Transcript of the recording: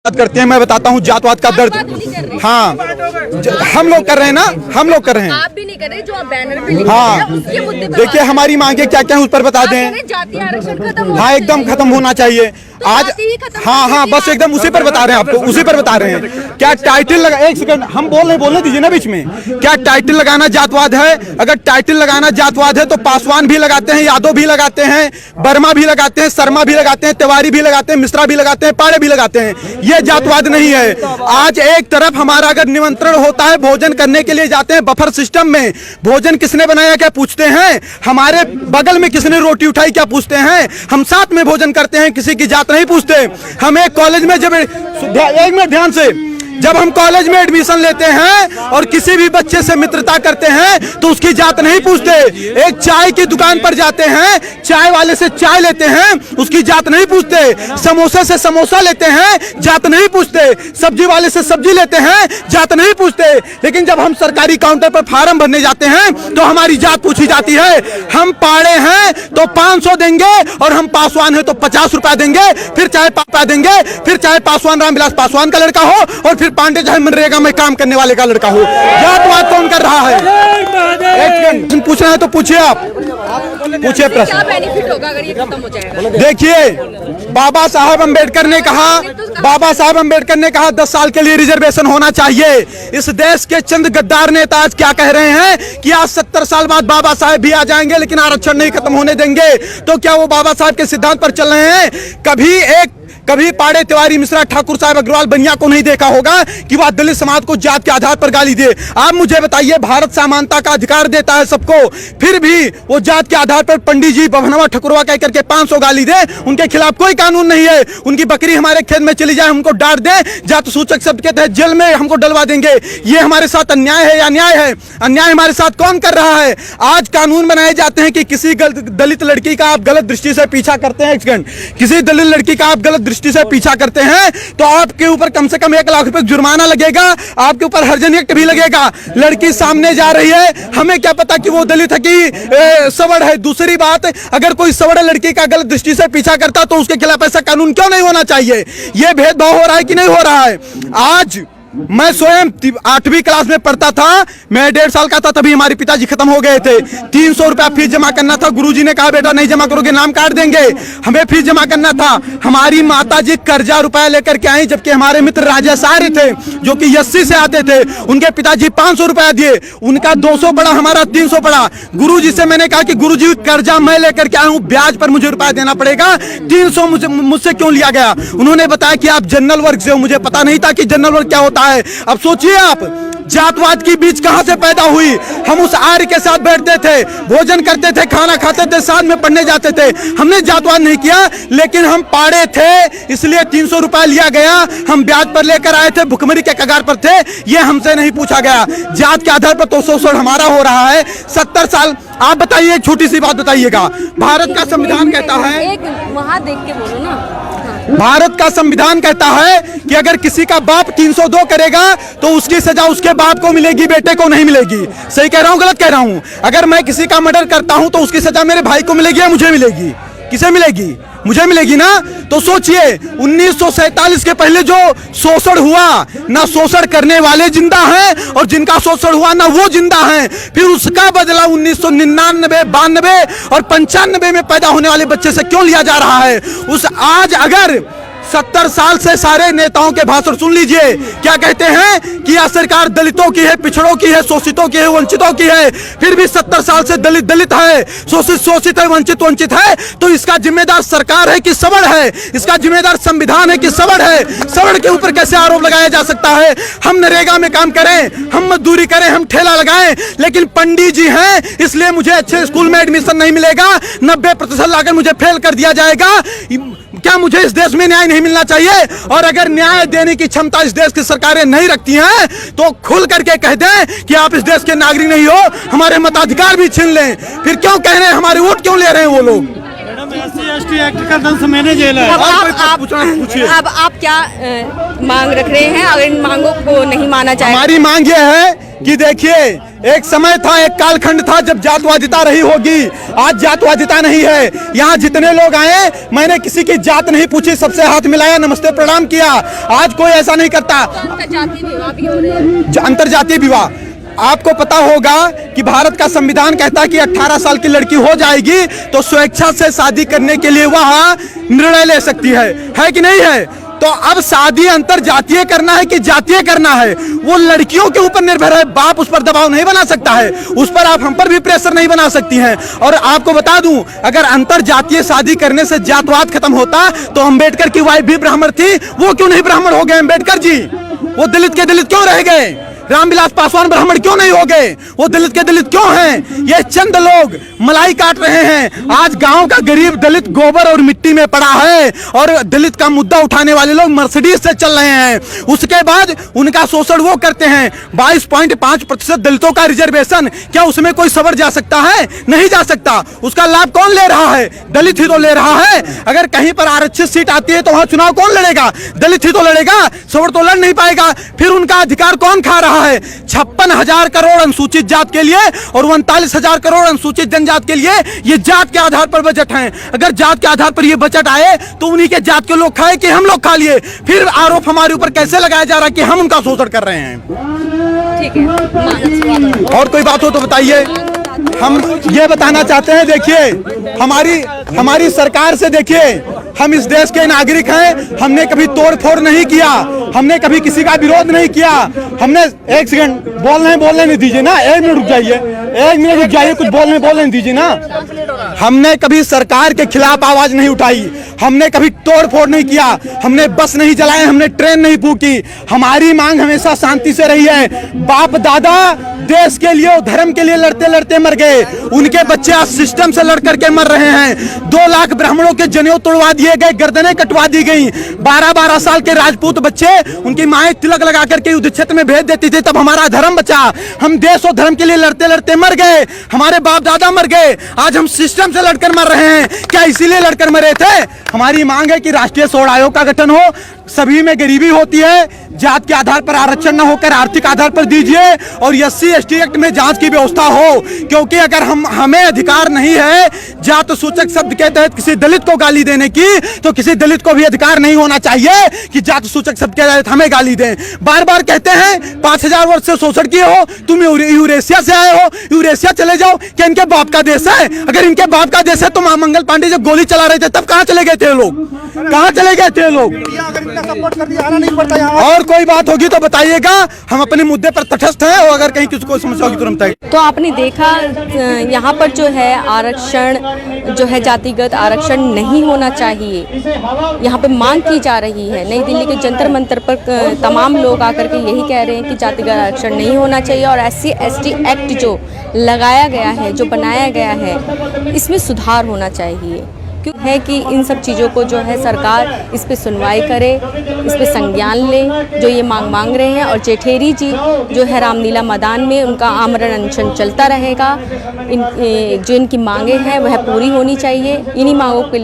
बात करते हैं। मैं बताता हूँ जातवाद का दर्द। हाँ, हम लोग कर रहे हैं ना, हम लोग कर रहे हैं। आप भी नहीं कर रहे, जो आप बैनर पे लिख हाँ, रहे हैं, उसके मुद्दे पर देखिए हमारी मांगे क्या क्या है उस पर बता दें। जातीय आरक्षण खत्म, हाँ एकदम खत्म होना चाहिए आज। हाँ, बस एकदम उसी पर बता रहे हैं आपको, उसी पर बता रहे हैं। क्या टाइटल लगा, एक सेकंड हम बोलने दीजिए ना बीच में। क्या टाइटल लगाना जातवाद है? अगर टाइटल लगाना जातवाद है तो पासवान भी लगाते हैं, यादव भी लगाते हैं, वर्मा भी लगाते हैं, शर्मा भी लगाते हैं, तिवारी भी लगाते हैं, मिश्रा भी लगाते हैं, पाड़े भी लगाते हैं। ये जातवाद नहीं है। आज एक तरफ हमारा अगर निमंत्रण होता है, भोजन करने के लिए जाते हैं बफर सिस्टम में, भोजन किसने बनाया क्या पूछते हैं, हमारे बगल में किसने रोटी उठाई क्या पूछते हैं, हम साथ में भोजन करते हैं, किसी की जात नहीं पूछते। हम एक कॉलेज में जब, एक मिनट ध्यान से, जब हम कॉलेज में एडमिशन लेते हैं और किसी भी बच्चे से मित्रता करते हैं तो उसकी जात नहीं पूछते। एक चाय की दुकान पर जाते हैं, चाय वाले से चाय लेते हैं, उसकी जात नहीं पूछते। समोसे से समोसा लेते हैं, जात नहीं पूछते। सब्जी वाले से सब्जी लेते हैं, जात नहीं पूछते। लेकिन जब हम सरकारी काउंटर पर फार्म भरने जाते हैं तो हमारी जात पूछी जाती है। हम पाड़े हैं तो 500 देंगे और हम पासवान है तो 50 रुपया देंगे, फिर चाहे पापा देंगे, फिर चाहे पासवान रामविलास पासवान का लड़का हो और फिर पांडे चाहे मनरेगा में काम करने वाले का लड़का हो। जातवाद कौन कर रहा है? एक पूछना है तो पूछिए, आप पूछिए प्रश्न। क्या बेनिफिट होगा अगर ये खत्म हो जाएगा? देखिए बाबा साहब अंबेडकर ने कहा 10 साल के लिए रिजर्वेशन होना चाहिए। इस देश के चंद गद्दार नेता आज क्या कह रहे हैं कि आज 70 साल बाद बाबा साहब भी आ जाएंगे लेकिन आरक्षण नहीं खत्म होने देंगे। तो क्या वो बाबा साहब के सिद्धांत पर चल रहे हैं? कभी पाड़े, तिवारी, मिश्रा, ठाकुर साहब, अग्रवाल, बनिया को नहीं देखा होगा कि वह दलित समाज को जात के आधार पर गाली दे। आप मुझे बताइए, भारत समानता का अधिकार देता है सबको, फिर भी वो जात के आधार पर पंडित जी बभनवा ठकुरवा कह करके 500 गाली दे, उनके खिलाफ कोई कानून नहीं है। उनकी बकरी हमारे खेत में चली जाए, हमको डांट दे, जात सूचक शब्द के तहत जेल में हमको डलवा देंगे। ये हमारे साथ अन्याय है या न्याय है? अन्याय हमारे साथ कौन कर रहा है? आज कानून बनाए जाते हैं कि किसी दलित लड़की का आप गलत दृष्टि से पीछा करते हैं, किसी दलित लड़की का आप गलत दृष्टि से पीछा करते हैं तो आपके ऊपर कम से कम 1 लाख रुपए जुर्माना लगेगा, आपके ऊपर हर्जन एक्ट भी लगेगा। लड़की सामने जा रही है, हमें क्या पता कि वो दलित है कि सवर्ण है। दूसरी बात, अगर कोई सवर्ण लड़की का गलत दृष्टि से पीछा करता तो उसके खिलाफ ऐसा कानून क्यों नहीं होना चाहिए? ये भेदभाव हो रहा है कि नहीं हो रहा है? आज मैं स्वयं 8वीं क्लास में पढ़ता था, मैं 1.5 साल का था, तभी हमारे पिताजी खत्म हो गए थे। 300 रुपया फीस जमा करना था, गुरुजी ने कहा बेटा नहीं जमा करोगे नाम काट देंगे। हमें फीस जमा करना था। हमारी माताजी कर्जा रुपया लेकर के आई, जबकि हमारे मित्र राजेश आर्य थे जो कि 80 से आते थे, उनके पिताजी 500 रुपया दिए, उनका 200 पड़ा, हमारा 300 पड़ा। गुरुजी से मैंने कहा कि गुरुजी कर्जा मैं लेकर के आया हूँ, ब्याज पर मुझे रुपया देना पड़ेगा, 300 मुझसे क्यों लिया गया? उन्होंने बताया कि आप जनरल वर्ग से हो। मुझे पता नहीं था कि जनरल वर्ग क्या होता है। अब सोचिए आप, जातवाद की बीज कहां से पैदा हुई? हम उस आर्य के साथ बैठते थे, भोजन करते थे, खाना खाते थे, साथ में पढ़ने जाते थे। हमने जातवाद नहीं किया, लेकिन हम पाड़े थे इसलिए 300 रुपया लिया गया, हम ब्याज पर लेकर आए थे, भुखमरी के कगार पर थे, ये हमसे नहीं पूछा गया। जात के आधार पर तो शोषण हमारा हो रहा है 70 साल। आप बताइए, एक छोटी सी बात बताइएगा, भारत का संविधान कहता है, वहां देख के बोलो ना, भारत का संविधान कहता है कि अगर किसी का बाप 302 करेगा तो उसकी सजा उसके बाप को मिलेगी, बेटे को नहीं मिलेगी। सही कह रहा हूं, गलत कह रहा हूं? अगर मैं किसी का मर्डर करता हूं तो उसकी सजा मेरे भाई को मिलेगी या मुझे मिलेगी? किसे मिलेगी? मुझे मिलेगी ना। तो सोचिए, 1947 के पहले जो शोषण हुआ, ना शोषण करने वाले जिंदा हैं और जिनका शोषण हुआ ना वो जिंदा हैं। फिर उसका बदला 1999, 92 और 95 में पैदा होने वाले बच्चे से क्यों लिया जा रहा है? आज अगर 70 साल से सारे नेताओं के भाषण सुन लीजिए, क्या कहते हैं कि यह सरकार दलितों की है, पिछड़ों की है, शोषितों की है, वंचितों की है। फिर भी 70 साल से दलित दलित है, शोषित शोषित है, वंचित वंचित है। तो इसका जिम्मेदार सरकार है कि सवर्ण है? इसका जिम्मेदार संविधान है कि सवर्ण है? सवर्ण के ऊपर कैसे आरोप लगाया जा सकता है? हम नरेगा में काम करें, हम मजदूरी करें, हम ठेला लगाएं, लेकिन पंडित जी हैं इसलिए मुझे अच्छे स्कूल में एडमिशन नहीं मिलेगा, 90% लाकर मुझे फेल कर दिया जाएगा। क्या मुझे इस देश में न्याय नहीं मिलना चाहिए? और अगर न्याय देने की क्षमता इस देश की सरकारें नहीं रखती हैं तो खुल करके कह दें कि आप इस देश के नागरिक नहीं हो, हमारे मताधिकार भी छीन लें। फिर क्यों कह रहे हैं, हमारे वोट क्यों ले रहे हैं वो लोग? SC/ST एक्ट का 10 महीने जेल है। अब आप क्या मांग रख रहे हैं? अगर इन मांगों को नहीं माना जाए, हमारी मांग ये है कि देखिए, एक समय था, एक कालखंड था जब जातवादिता रही होगी। आज जातवादिता नहीं है। यहाँ जितने लोग आए, मैंने किसी की जात नहीं पूछी, सबसे हाथ मिलाया, नमस्ते प्रणाम किया। आज कोई ऐसा नहीं करता। अंतर्जातीय विवाह भी हो रहे हैं। अंतर्जातीय विवाह, आपको पता होगा कि भारत का संविधान कहता है कि 18 साल की लड़की हो जाएगी तो स्वेच्छा से शादी करने के लिए वह निर्णय ले सकती है कि नहीं है? तो अब शादी अंतरजातीय करना है कि जातीय करना है, वो लड़कियों के ऊपर निर्भर है। बाप उस पर दबाव नहीं बना सकता है, उस पर आप हम पर भी प्रेशर नहीं बना सकती हैं। और आपको बता दूं, अगर अंतरजातीय शादी करने से जातवाद खत्म होता तो अम्बेडकर की वाइफ भी ब्राह्मण थी, वो क्यों नहीं ब्राह्मण हो गए अम्बेडकर जी? वो दलित के दलित क्यों रह गए? रामविलास पासवान ब्राह्मण क्यों नहीं हो गए? वो दलित के दलित क्यों हैं? ये चंद लोग मलाई काट रहे हैं। आज गांव का गरीब दलित गोबर और मिट्टी में पड़ा है और दलित का मुद्दा उठाने वाले लोग मर्सिडीज से चल रहे हैं। उसके बाद उनका शोषण वो करते हैं। 22.5% दलितों का रिजर्वेशन, क्या उसमें कोई सवर जा सकता है? नहीं जा सकता। उसका लाभ कौन ले रहा है? दलित ही तो ले रहा है। अगर कहीं पर आरक्षित सीट आती है तो वहां चुनाव कौन लड़ेगा? दलित ही तो लड़ेगा, सवर तो लड़ नहीं पाएगा। फिर उनका अधिकार कौन खा रहा है? 56,000 करोड़ अनुसूचित जात के लिए और 39,000 करोड़ अनुसूचित जनजात के लिए ये जात के आधार पर बजट है। अगर जात के आधार पर ये बजट आए तो उन्हीं के जात के लोग खाए कि हम लोग खा लिए? फिर आरोप हमारे ऊपर कैसे लगाया जा रहा है कि हम उनका शोषण कर रहे हैं? ठीक है, और कोई बात हो तो बताइए। हम ये बताना चाहते हैं, देखिए हमारी सरकार से, देखिए हम इस देश के नागरिक हैं। हमने कभी तोड़ फोड़ नहीं किया, हमने कभी किसी का विरोध नहीं किया। हमने, एक सेकंड बोलने नहीं दीजिए ना, 1 मिनट रुक जाइए, 1 मिनट रुक जाइए, कुछ बोलने दीजिए ना। हमने कभी सरकार के खिलाफ आवाज नहीं उठाई, हमने कभी तोड़ फोड़ नहीं किया, हमने बस नहीं चलाए, हमने ट्रेन नहीं फूकी। हमारी मांग हमेशा शांति से रही है। बाप दादा देश के लिए, धर्म के लिए लड़ते लड़ते मर गए, उनके बच्चे आज सिस्टम से लड़ करके मर रहे हैं। 2 लाख ब्राह्मणों के जनेऊ तोड़वा दिए गए, गर्दनें कटवा दी गई। 12-12 साल के राजपूत बच्चे, उनकी माएं तिलक लगा करके युद्ध क्षेत्र में भेज देती थी, तब हमारा धर्म बचा। हम देश और धर्म के लिए लड़ते लड़ते मर गए, हमारे बाप दादा मर गए, आज हम सिस्टम से लड़कर मर रहे हैं। क्या इसीलिए लड़कर मरे थे? हमारी मांग है कि राष्ट्रीय स्वर्ण आयोग का गठन हो, सभी में गरीबी होती है, जात के आधार पर आरक्षण न होकर आर्थिक आधार पर दीजिए, और SC/ST एक्ट में जांच की व्यवस्था हो। क्योंकि अगर हमें अधिकार नहीं है जात सूचक शब्द के तहत किसी दलित को गाली देने की, तो किसी दलित को भी अधिकार नहीं होना चाहिए कि जात सूचक शब्द के तहत हमें गाली दें। बार बार कहते हैं 5000 वर्ष से शोषण किए हो, तुम यूरेशिया से आए हो, यूरेशिया चले जाओ। क्या इनके बाप का देश है? अगर इनके बाप का देश है तो मंगल पांडे जब गोली चला रहे थे तब कहां चले गए थे लोग? कहां चले गए थे लोग? सपोर्ट कर दिया, आना नहीं पड़ता यहाँ। और कोई बात होगी तो बताइएगा, हम अपने मुद्दे पर तटस्थ हैं, और अगर कहीं किसी को समस्या होगी तुरंत बताइए। तो आपने देखा यहाँ पर जो है आरक्षण जो है जातिगत आरक्षण नहीं होना चाहिए, यहाँ पे मांग की जा रही है। नई दिल्ली के जंतर मंतर पर तमाम लोग आकर के यही कह रहे हैं कि जातिगत आरक्षण नहीं होना चाहिए, और SC/ST एक्ट जो लगाया गया है, जो बनाया गया है, इसमें सुधार होना चाहिए। क्यों है कि इन सब चीज़ों को जो है सरकार इस पे सुनवाई करे, इस पे संज्ञान ले, जो ये मांग रहे हैं। और जेठेरी जी जो है रामलीला मैदान में, उनका आमरण अनशन चलता रहेगा। जो इनकी मांगे हैं वह पूरी होनी चाहिए। इन्हीं मांगों के